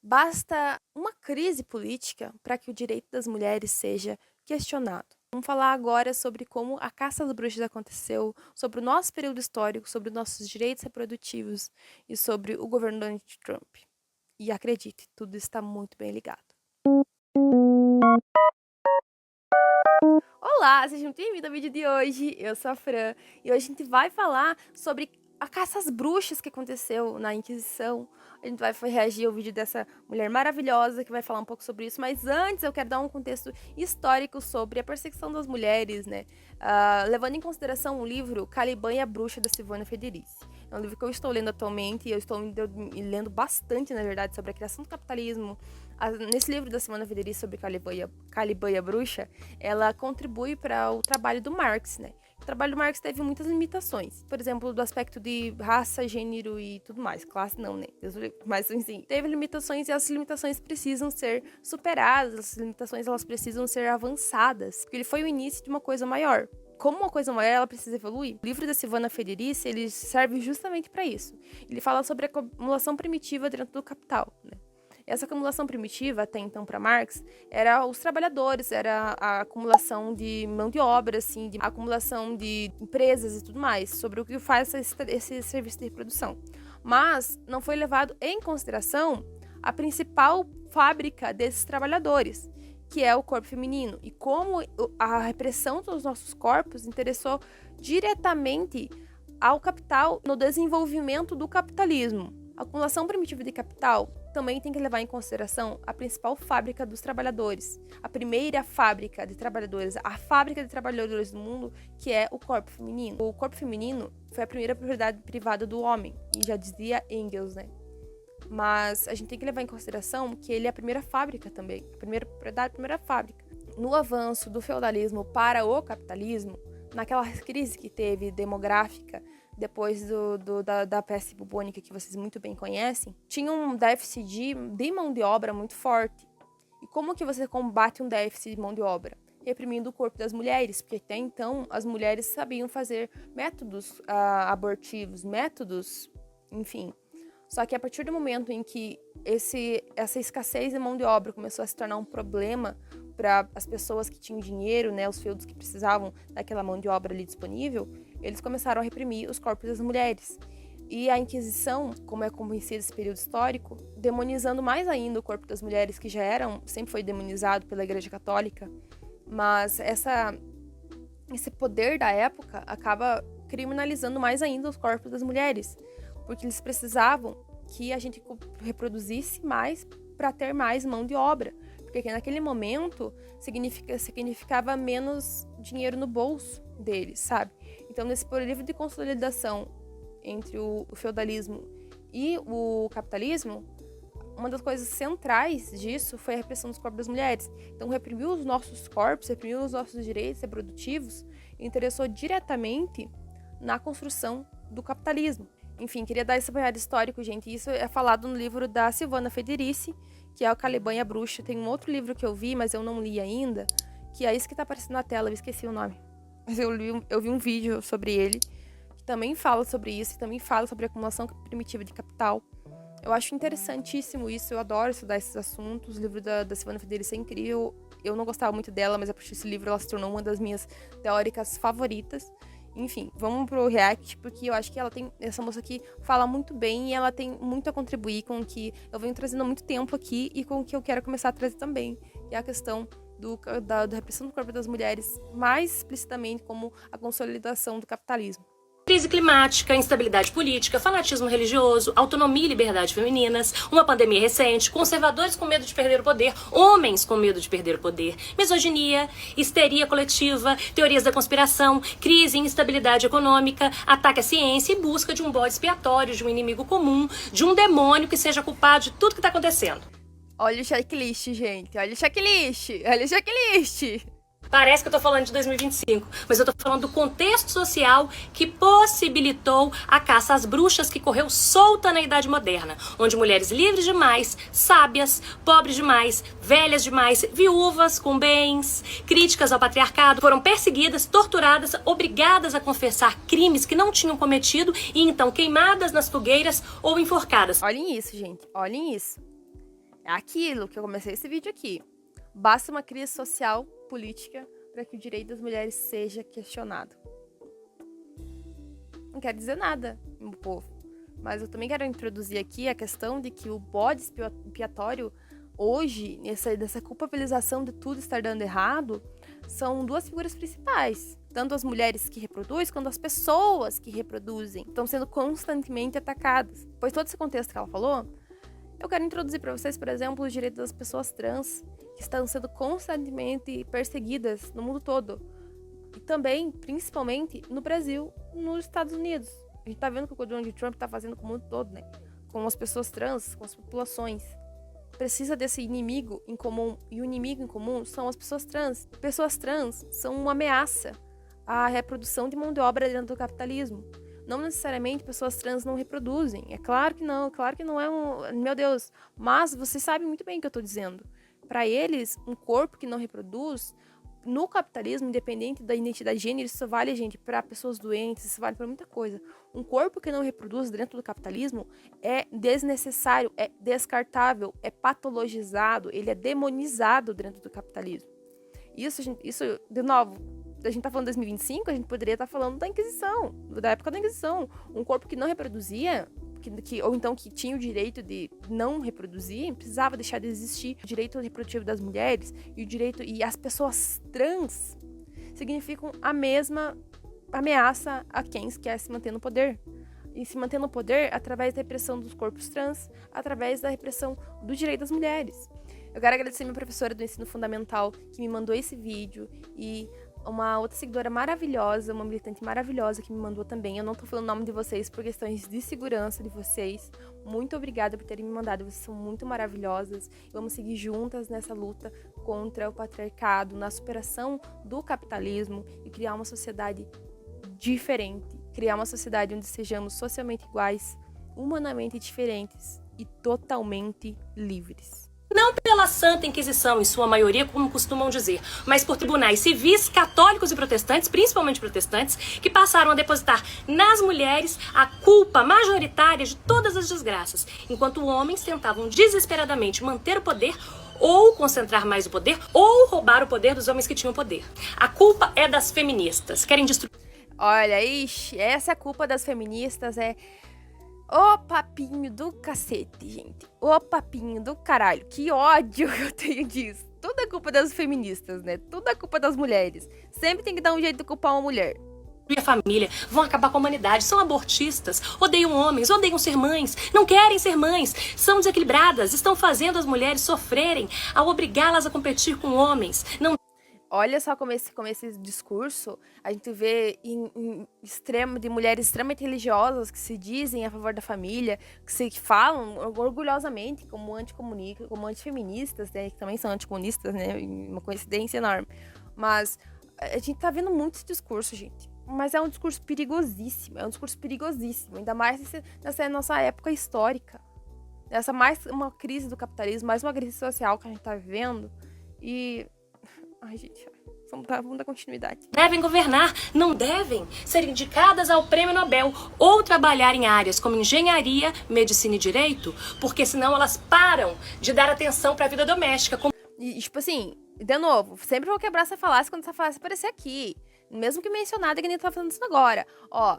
Basta uma crise política para que o direito das mulheres seja questionado. Vamos falar agora sobre como a caça às bruxas aconteceu, sobre o nosso período histórico, sobre os nossos direitos reprodutivos e sobre o governo Donald Trump. E acredite, tudo está muito bem ligado. Olá, sejam bem-vindos ao vídeo de hoje. Eu sou a Fran e hoje a gente vai falar sobre a caça às bruxas que aconteceu na Inquisição. A gente vai reagir ao vídeo dessa mulher maravilhosa que vai falar um pouco sobre isso, mas antes eu quero dar um contexto histórico sobre a perseguição das mulheres, né? Levando em consideração o livro Caliban e a Bruxa, da Silvana Federici. É um livro que eu estou lendo atualmente e eu estou lendo bastante, na verdade, sobre a criação do capitalismo. Nesse livro da Silvana Federici sobre Caliban e a Bruxa, ela contribui para o trabalho do Marx, né? O trabalho do Marx teve muitas limitações, por exemplo, do aspecto de raça, gênero e tudo mais. Classe não, né? Mas, enfim, teve limitações e essas limitações precisam ser superadas, essas limitações elas precisam ser avançadas, porque ele foi o início de uma coisa maior. Como uma coisa maior, ela precisa evoluir. O livro da Silvana Federici, ele serve justamente para isso. Ele fala sobre a acumulação primitiva dentro do capital, né? Essa acumulação primitiva, até então para Marx, era os trabalhadores, era a acumulação de mão de obra, assim, de acumulação de empresas e tudo mais, sobre o que faz esse serviço de reprodução. Mas não foi levado em consideração a principal fábrica desses trabalhadores, que é o corpo feminino, e como a repressão dos nossos corpos interessou diretamente ao capital no desenvolvimento do capitalismo. A acumulação primitiva de capital também tem que levar em consideração a principal fábrica dos trabalhadores, a primeira fábrica de trabalhadores, a fábrica de trabalhadores do mundo, que é o corpo feminino. O corpo feminino foi a primeira propriedade privada do homem, e já dizia Engels, né? Mas a gente tem que levar em consideração que ele é a primeira fábrica também, a primeira propriedade, a primeira fábrica. No avanço do feudalismo para o capitalismo, naquela crise que teve demográfica, depois da peste bubônica que vocês muito bem conhecem, tinha um déficit de mão de obra muito forte. E como que você combate um déficit de mão de obra? Reprimindo o corpo das mulheres, porque até então as mulheres sabiam fazer métodos abortivos, métodos, enfim. Só que a partir do momento em que essa escassez de mão de obra começou a se tornar um problema para as pessoas que tinham dinheiro, né, os feudos que precisavam daquela mão de obra ali disponível, eles começaram a reprimir os corpos das mulheres. E a Inquisição, como é conhecido esse período histórico, demonizando mais ainda o corpo das mulheres, que sempre foi demonizado pela Igreja Católica, mas esse poder da época acaba criminalizando mais ainda os corpos das mulheres, porque eles precisavam que a gente reproduzisse mais para ter mais mão de obra, porque naquele momento significava menos dinheiro no bolso deles, sabe? Então, nesse período de consolidação entre o feudalismo e o capitalismo, uma das coisas centrais disso foi a repressão dos corpos das mulheres. Então, reprimiu os nossos corpos, reprimiu os nossos direitos reprodutivos e interessou diretamente na construção do capitalismo. Enfim, queria dar esse apanhado histórico, gente. Isso é falado no livro da Silvana Federici, que é o Caliban e a Bruxa. Tem um outro livro que eu vi, mas eu não li ainda, que é esse que tá aparecendo na tela, eu esqueci o nome. Mas eu vi um vídeo sobre ele, que também fala sobre isso, e também fala sobre a acumulação primitiva de capital. Eu acho interessantíssimo isso, eu adoro estudar esses assuntos. O livro da Silvana Federici é incrível. Eu não gostava muito dela, mas a partir desse livro ela se tornou uma das minhas teóricas favoritas. Enfim, vamos pro react, porque eu acho que essa moça aqui fala muito bem e ela tem muito a contribuir com o que eu venho trazendo há muito tempo aqui e com o que eu quero começar a trazer também, que é a questão da repressão do corpo das mulheres, mais explicitamente como a consolidação do capitalismo. Crise climática, instabilidade política, fanatismo religioso, autonomia e liberdade femininas, uma pandemia recente, conservadores com medo de perder o poder, homens com medo de perder o poder, misoginia, histeria coletiva, teorias da conspiração, crise e instabilidade econômica, ataque à ciência e busca de um bode expiatório, de um inimigo comum, de um demônio que seja culpado de tudo que está acontecendo. Olha o checklist, gente. Olha o checklist. Olha o checklist. Parece que eu tô falando de 2025, mas eu tô falando do contexto social que possibilitou a caça às bruxas que correu solta na Idade Moderna, onde mulheres livres demais, sábias, pobres demais, velhas demais, viúvas com bens, críticas ao patriarcado, foram perseguidas, torturadas, obrigadas a confessar crimes que não tinham cometido e então queimadas nas fogueiras ou enforcadas. Olhem isso, gente. Olhem isso. É aquilo que eu comecei esse vídeo aqui. Basta uma crise social, política, para que o direito das mulheres seja questionado. Não quer dizer nada, meu povo. Mas eu também quero introduzir aqui a questão de que o bode expiatório, hoje, nessa culpabilização de tudo estar dando errado, são duas figuras principais. Tanto as mulheres que reproduzem, quanto as pessoas que reproduzem. Estão sendo constantemente atacadas. Pois todo esse contexto que ela falou, eu quero introduzir para vocês, por exemplo, os direitos das pessoas trans, que estão sendo constantemente perseguidas no mundo todo. E também, principalmente, no Brasil, nos Estados Unidos. A gente tá vendo o que o Donald Trump tá fazendo com o mundo todo, né? Com as pessoas trans, com as populações. Precisa desse inimigo em comum. E o inimigo em comum são as pessoas trans. Pessoas trans são uma ameaça à reprodução de mão de obra dentro do capitalismo. Não necessariamente pessoas trans não reproduzem. É claro que não é um... Meu Deus. Mas vocês sabem muito bem o que eu tô dizendo. Para eles, um corpo que não reproduz... No capitalismo, independente da identidade de gênero, isso vale, gente, para pessoas doentes, isso vale para muita coisa. Um corpo que não reproduz dentro do capitalismo é desnecessário, é descartável, é patologizado, ele é demonizado dentro do capitalismo. Isso, de novo, a gente tá falando de 2025, a gente poderia estar falando da Inquisição, da época da Inquisição. Um corpo que não reproduzia... ou então que tinha o direito de não reproduzir, precisava deixar de existir. O direito reprodutivo das mulheres e as pessoas trans significam a mesma ameaça a quem quer se manter no poder. E se manter no poder através da repressão dos corpos trans, através da repressão do direito das mulheres. Eu quero agradecer minha professora do ensino fundamental que me mandou esse vídeo e uma outra seguidora maravilhosa, uma militante maravilhosa que me mandou também. Eu não tô falando o nome de vocês por questões de segurança de vocês. Muito obrigada por terem me mandado, vocês são muito maravilhosas. Vamos seguir juntas nessa luta contra o patriarcado, na superação do capitalismo e criar uma sociedade diferente. Criar uma sociedade onde sejamos socialmente iguais, humanamente diferentes e totalmente livres. Não pela Santa Inquisição, em sua maioria, como costumam dizer, mas por tribunais civis, católicos e protestantes, principalmente protestantes, que passaram a depositar nas mulheres a culpa majoritária de todas as desgraças, enquanto homens tentavam desesperadamente manter o poder ou concentrar mais o poder, ou roubar o poder dos homens que tinham poder. A culpa é das feministas. Querem destruir... Olha, essa é a culpa das feministas, Ô papinho do cacete, gente. Ô papinho do caralho. Que ódio que eu tenho disso. Tudo é culpa das feministas, né? Tudo é culpa das mulheres. Sempre tem que dar um jeito de culpar uma mulher. A família, vão acabar com a humanidade, são abortistas, odeiam homens, odeiam ser mães, não querem ser mães, são desequilibradas, estão fazendo as mulheres sofrerem ao obrigá-las a competir com homens. Não... Olha só como esse discurso a gente vê de mulheres extremamente religiosas que se dizem a favor da família, que falam orgulhosamente como antifeministas, né, que também são anticomunistas, né, uma coincidência enorme. Mas a gente tá vendo muito esse discurso, gente. Mas é um discurso perigosíssimo, ainda mais nessa nossa época histórica. Essa mais uma crise do capitalismo, mais uma crise social que a gente tá vivendo. E... Ai, gente, vamos dar continuidade. Devem governar, não devem ser indicadas ao Prêmio Nobel ou trabalhar em áreas como engenharia, medicina e direito, porque senão elas param de dar atenção para a vida doméstica. E, tipo assim, de novo, sempre vou quebrar essa falácia quando essa falácia aparecer aqui. Mesmo que mencionada, que nem tá falando isso agora. Ó,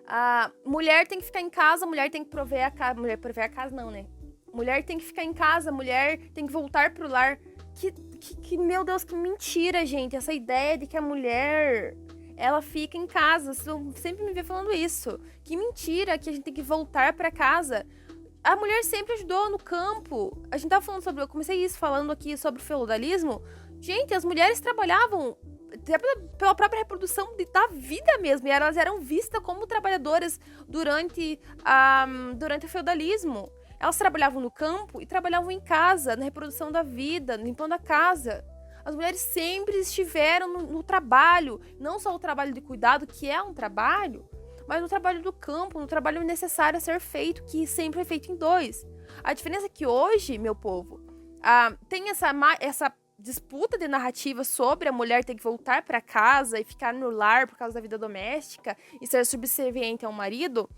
a mulher tem que ficar em casa, a mulher tem que prover a casa. Mulher prover a casa não, né? Mulher tem que ficar em casa, a mulher tem que voltar pro lar. Meu Deus, que mentira, gente. Essa ideia de que a mulher, ela fica em casa. Você sempre me vê falando isso. Que mentira que a gente tem que voltar pra casa. A mulher sempre ajudou no campo. A gente tava falando sobre... Eu comecei isso falando aqui sobre o feudalismo. Gente, as mulheres trabalhavam pela própria reprodução da vida mesmo. E elas eram vistas como trabalhadoras durante o feudalismo. Elas trabalhavam no campo e trabalhavam em casa, na reprodução da vida, limpando a casa. As mulheres sempre estiveram no trabalho, não só o trabalho de cuidado, que é um trabalho, mas no trabalho do campo, no trabalho necessário a ser feito, que sempre é feito em dois. A diferença é que hoje, meu povo, tem essa disputa de narrativa sobre a mulher ter que voltar para casa e ficar no lar por causa da vida doméstica e ser subserviente ao marido.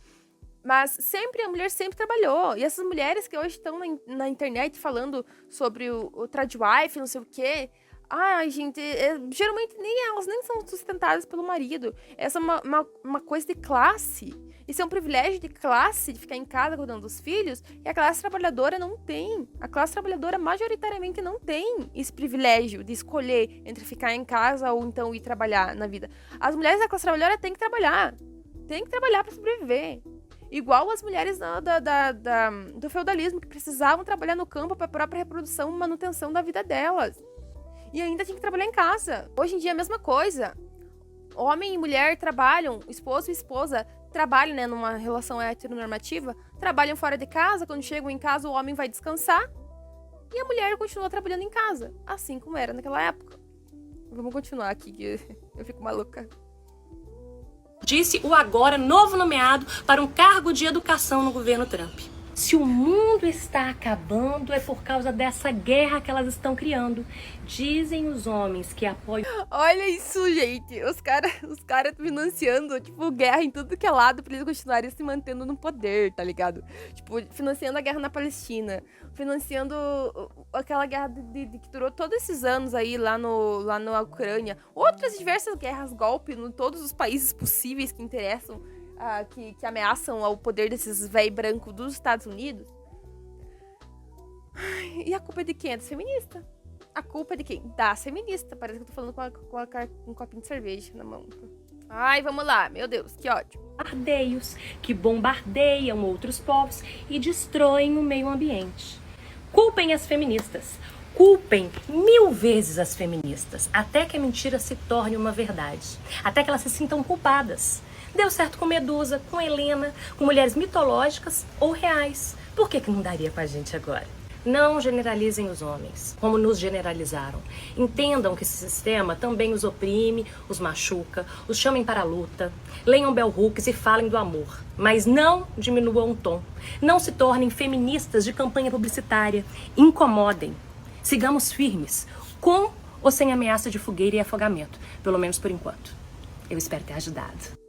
Mas sempre, a mulher sempre trabalhou. E essas mulheres que hoje estão na internet falando sobre o tradwife, não sei o quê. Ai, gente, geralmente elas nem são sustentadas pelo marido. Essa é uma coisa de classe. Isso é um privilégio de classe, de ficar em casa cuidando dos filhos, e a classe trabalhadora não tem. A classe trabalhadora majoritariamente não tem esse privilégio de escolher entre ficar em casa ou então ir trabalhar na vida. As mulheres da classe trabalhadora têm que trabalhar. Têm que trabalhar para sobreviver. Igual as mulheres do feudalismo, que precisavam trabalhar no campo para a própria reprodução e manutenção da vida delas. E ainda tinha que trabalhar em casa. Hoje em dia é a mesma coisa. Homem e mulher trabalham, esposo e esposa trabalham, né, numa relação heteronormativa, trabalham fora de casa, quando chegam em casa o homem vai descansar e a mulher continua trabalhando em casa, assim como era naquela época. Vamos continuar aqui, que eu fico maluca. Disse o agora novo nomeado para um cargo de educação no governo Trump. Se o mundo está acabando, é por causa dessa guerra que elas estão criando. Dizem os homens que apoiam... Olha isso, gente. Os caras financiando, tipo, guerra em tudo que é lado pra eles continuarem se mantendo no poder, tá ligado? Tipo, financiando a guerra na Palestina, financiando aquela guerra que durou todos esses anos aí lá na Ucrânia. Outras diversas guerras, golpe em todos os países possíveis que interessam, que ameaçam ao poder desses véi branco dos Estados Unidos. E a culpa é de quem? É dos feministas. A culpa é de quem? Das feministas. Parece que eu tô falando com um copinho de cerveja na mão. Ai, vamos lá. Meu Deus, que ódio. Bombardeios que bombardeiam outros povos e destroem o meio ambiente. Culpem as feministas. Culpem 1000 vezes as feministas. Até que a mentira se torne uma verdade. Até que elas se sintam culpadas. Deu certo com Medusa, com Helena, com mulheres mitológicas ou reais. Por que não daria pra gente agora? Não generalizem os homens, como nos generalizaram. Entendam que esse sistema também os oprime, os machuca, os chamem para a luta. Leiam Bell Hooks e falem do amor. Mas não diminuam o tom. Não se tornem feministas de campanha publicitária. Incomodem. Sigamos firmes, com ou sem ameaça de fogueira e afogamento. Pelo menos por enquanto. Eu espero ter ajudado.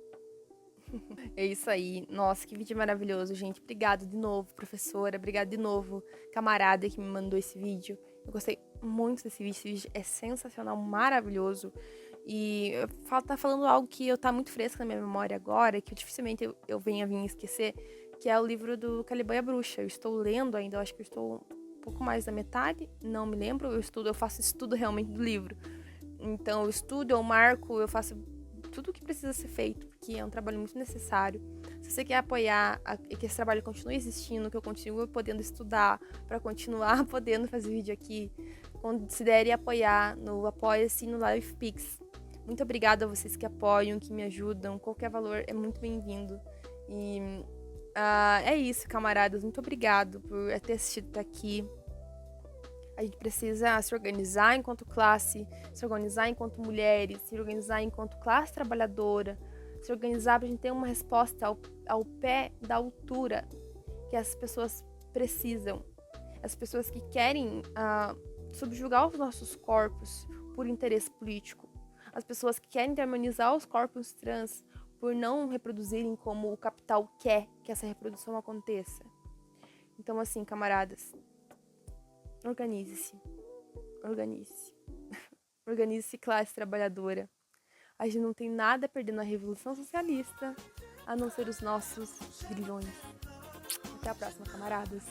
É isso aí. Nossa, que vídeo maravilhoso, gente. Obrigado de novo, professora. Obrigado de novo, camarada que me mandou esse vídeo. Eu gostei muito desse vídeo. Esse vídeo é sensacional, maravilhoso. E tá falando algo que tá muito fresco na minha memória agora, que dificilmente eu venha vir esquecer, que é o livro do Caliban e a Bruxa. Eu estou lendo ainda, eu acho que eu estou um pouco mais da metade, não me lembro. Eu faço estudo realmente do livro. Então, eu estudo, eu marco, eu faço tudo o que precisa ser feito, porque é um trabalho muito necessário. Se você quer apoiar que esse trabalho continue existindo, que eu continue podendo estudar, para continuar podendo fazer vídeo aqui, considere apoiar no Apoia-se e no LivePix. Muito obrigada a vocês que apoiam, que me ajudam. Qualquer valor é muito bem-vindo. E é isso, camaradas. Muito obrigado por ter assistido até aqui. A gente precisa se organizar enquanto classe, se organizar enquanto mulheres, se organizar enquanto classe trabalhadora, se organizar para a gente ter uma resposta ao pé da altura que as pessoas precisam. As pessoas que querem subjugar os nossos corpos por interesse político. As pessoas que querem demonizar os corpos trans por não reproduzirem como o capital quer que essa reprodução aconteça. Então, assim, camaradas, organize-se. Organize-se. Organize-se, classe trabalhadora. A gente não tem nada a perder na Revolução Socialista, a não ser os nossos grilhões. Até a próxima, camaradas.